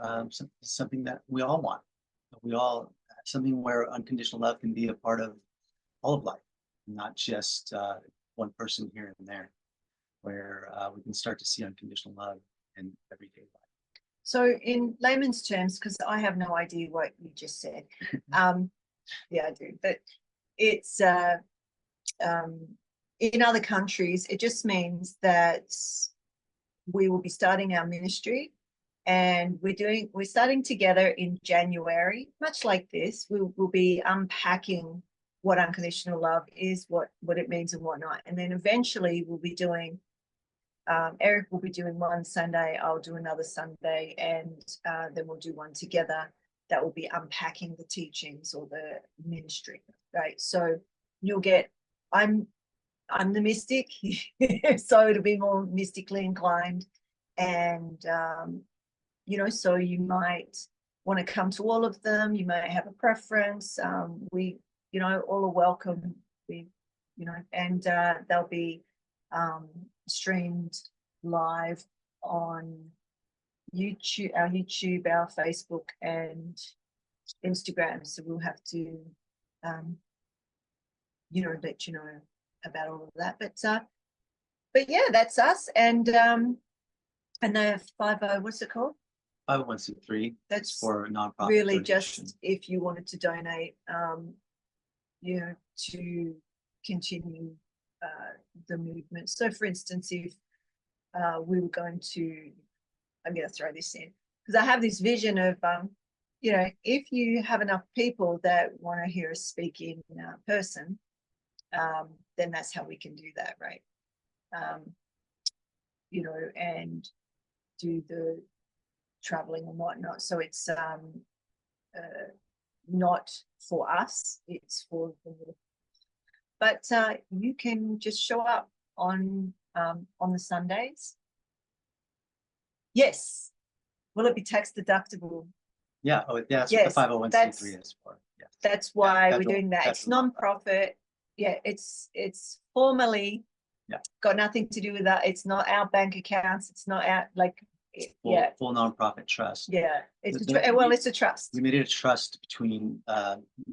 something that we all want. We all, something where unconditional love can be a part of all of life, not just one person here and there, where we can start to see unconditional love in everyday life. So in layman's terms, because I have no idea what you just said, yeah, I do, but it's in other countries, it just means that we will be starting our ministry, and we're starting together in January, much like this. We'll be unpacking what unconditional love is, what it means and whatnot. And then eventually we'll be doing, Eric will be doing one Sunday, I'll do another Sunday, and then we'll do one together that will be unpacking the teachings or the ministry, right? So you'll get, I'm the mystic, so it'll be more mystically inclined. And, so you might want to come to all of them. You may have a preference. We, all are welcome. And they'll be streamed live on YouTube, our Facebook and Instagram. So we'll have to, let you know about all of that. But yeah, that's us. And the 50, what's it called? 501c3. That's for nonprofit really donation. just if you wanted to donate, to continue the movement. So for instance, if we were going to, I'm going to throw this in because I have this vision of, if you have enough people that want to hear us speak in person, then that's how we can do that, right? And do the traveling and whatnot. So it's not for us, it's for the, but you can just show up on the Sundays. Yes. Will it be tax deductible? Yeah. Oh, yeah. That's Yes, what the 501c3 is for. Yeah. That's why we're federal- doing that. It's federal non-profit. Yeah, it's formally got nothing to do with that. It's not our bank accounts. It's not our full nonprofit trust. Yeah, it's a trust. We made it a trust between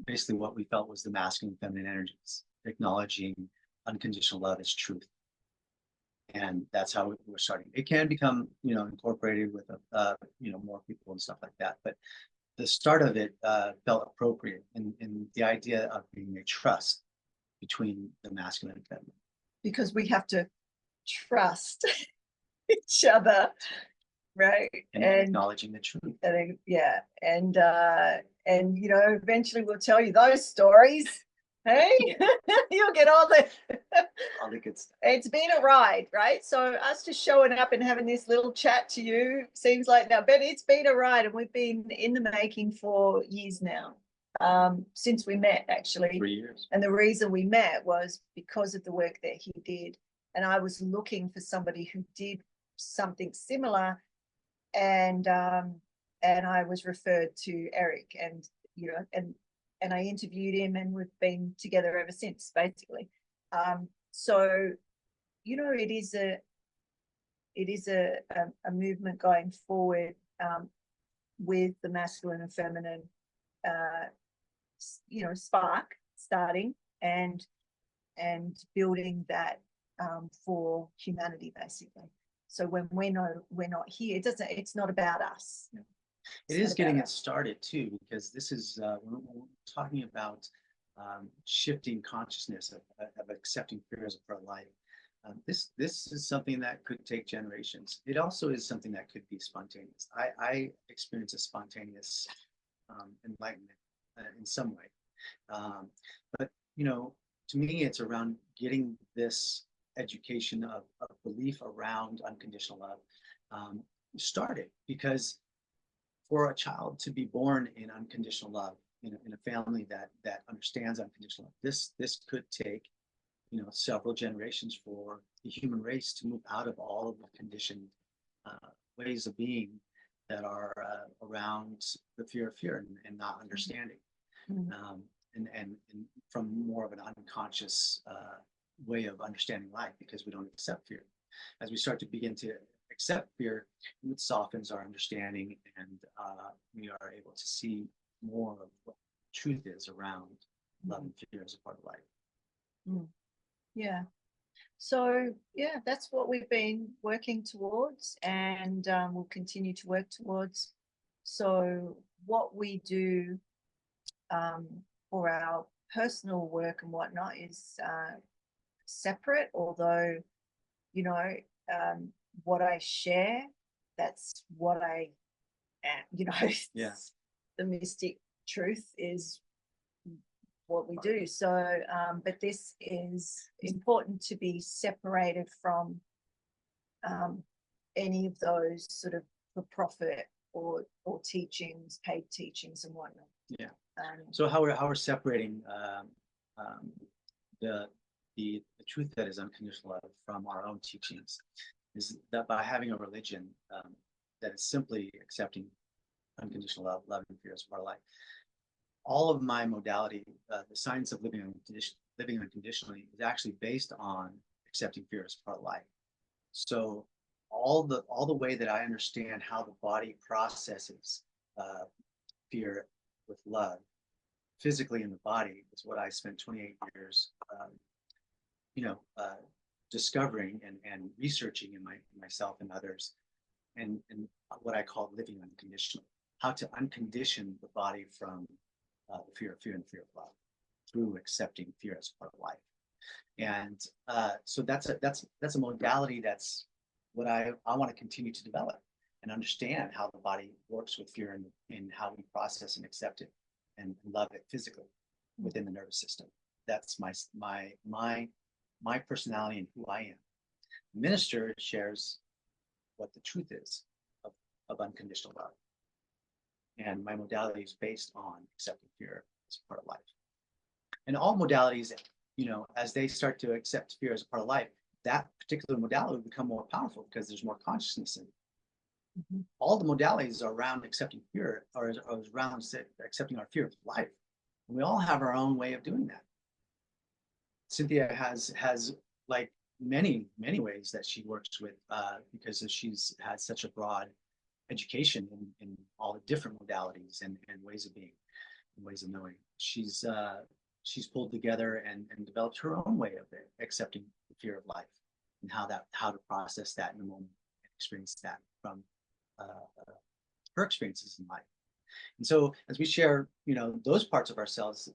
basically what we felt was the masculine and feminine energies, acknowledging unconditional love as truth. And that's how we're starting. It can become, incorporated with, more people and stuff like that. But the start of it felt appropriate in the idea of being a trust between the masculine and feminine. Because we have to trust each other, right? And acknowledging the truth. And eventually we'll tell you those stories. Hey, you'll get all the good stuff. It's been a ride, right? So us just showing up and having this little chat to you seems like now, but it's been a ride, and we've been in the making for years now. Since we met, actually. 3 years. And the reason we met was because of the work that he did. And I was looking for somebody who did something similar. And I was referred to Eric, and and I interviewed him, and we've been together ever since, basically. So it is a movement going forward with the masculine and feminine spark starting and building that for humanity, basically. So when we're not here, it's not about us. Yeah. It is getting it started too, because this is we're talking about shifting consciousness of accepting fear as a part of life. This is something that could take generations. It also is something that could be spontaneous. I experience a spontaneous enlightenment in some way, but to me, it's around getting this education of belief around unconditional love started, because for a child to be born in unconditional love, in a family that understands unconditional love, this could take several generations for the human race to move out of all of the conditioned ways of being that are around the fear of fear and not understanding, and from more of an unconscious way of understanding life, because we don't accept fear. As we start to begin to accept fear, it softens our understanding, and we are able to see more of what truth is around love and fear as a part of life. Yeah. So yeah, that's what we've been working towards, and we'll continue to work towards. So what we do for our personal work and whatnot is separate, although what I share, that's what I am, the mystic truth is what we do. So but this is important to be separated from any of those sort of for profit or teachings, paid teachings and whatnot. Yeah. Um, So how we're separating um, the truth that is unconditional love from our own teachings is that by having a religion that is simply accepting unconditional love, love and fear as part of life. All of my modality, the science of living unconditionally, is actually based on accepting fear as part of life. So all the way that I understand how the body processes fear with love physically in the body is what I spent 28 years, discovering and researching in myself and others, and what I call living unconditionally, how to uncondition the body from the fear of fear and the fear of love through accepting fear as part of life. And so that's a modality that's what I want to continue to develop and understand how the body works with fear and how we process and accept it and love it physically within the nervous system. That's my personality and who I am. The minister shares what the truth is of unconditional love. And my modality is based on accepting fear as part of life. And all modalities, as they start to accept fear as a part of life, that particular modality will become more powerful because there's more consciousness in it. Mm-hmm. All the modalities are around accepting fear, or around accepting our fear of life. And we all have our own way of doing that. Cynthia has like many ways that she works with because she's had such a broad education in all the different modalities and ways of being and ways of knowing. She's pulled together and developed her own way of accepting the fear of life and how to process that in the moment and experience that from her experiences in life. And so as we share, those parts of ourselves,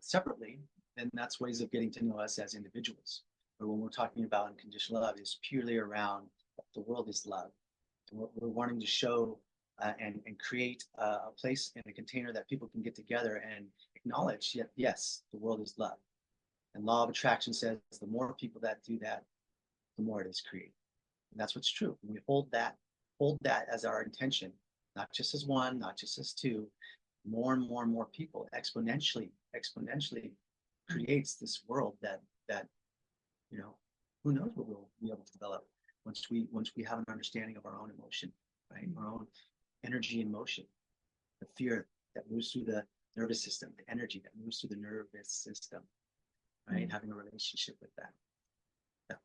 separately, then that's ways of getting to know us as individuals. But when we're talking about unconditional love, it's purely around the world is love. And we're wanting to show and create a place and a container that people can get together and acknowledge, yes, the world is love. And law of attraction says the more people that do that, the more it is created. And that's what's true. When we hold that as our intention, not just as one, not just as two, more and more and more people exponentially creates this world that who knows what we'll be able to develop once we have an understanding of our own emotion, right? Our own energy and motion, the fear that moves through the nervous system, the energy that moves through the nervous system, right? Having a relationship with that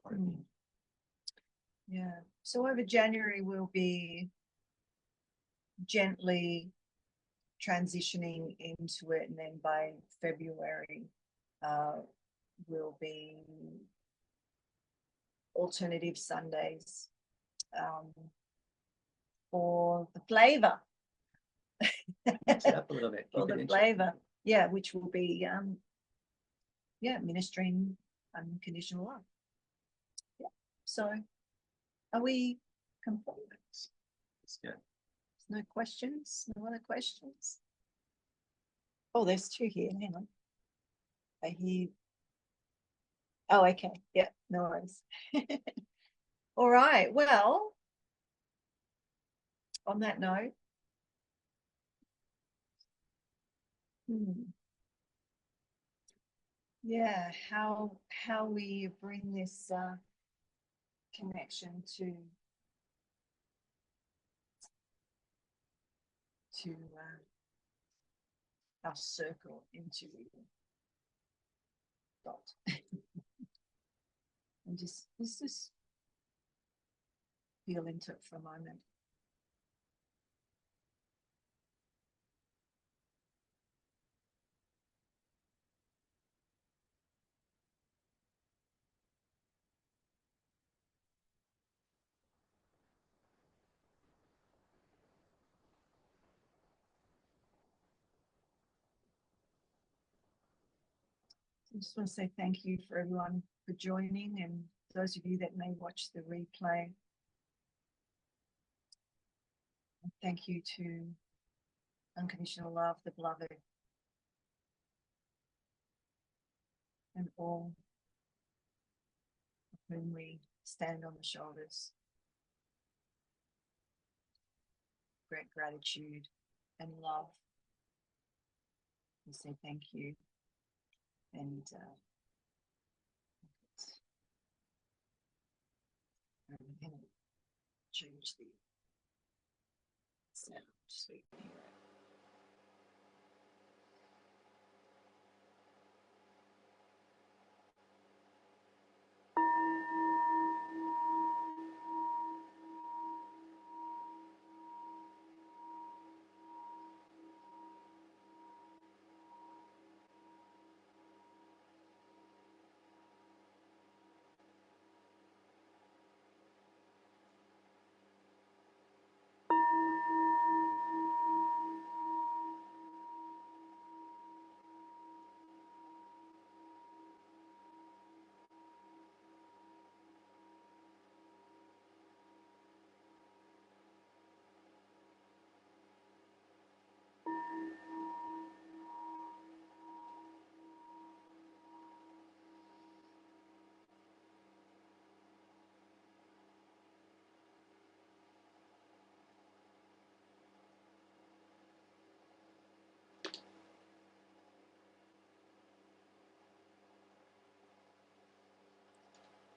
part of me. Yeah. So over January, we'll be gently transitioning into it, and then by February, will be alternative Sundays for the flavor. Mix it up a little bit. For the flavor, yeah, which will be ministering unconditional love. Yeah. So, are we complete? That's good. No questions? No other questions? Oh, there's two here. Hang on. I hear. Oh, okay. Yeah, no worries. All right. Well, on that note, yeah, how we bring this connection to our circle into dot. And just feel into it for a moment. I just want to say thank you for everyone for joining, and those of you that may watch the replay. And thank you to Unconditional Love, the Beloved, and all of whom we stand on the shoulders. great gratitude and love. We say thank you. And I'm going to change the sound so you can hear it.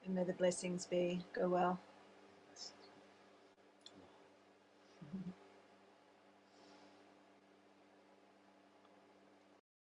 And may the blessings be. Go well.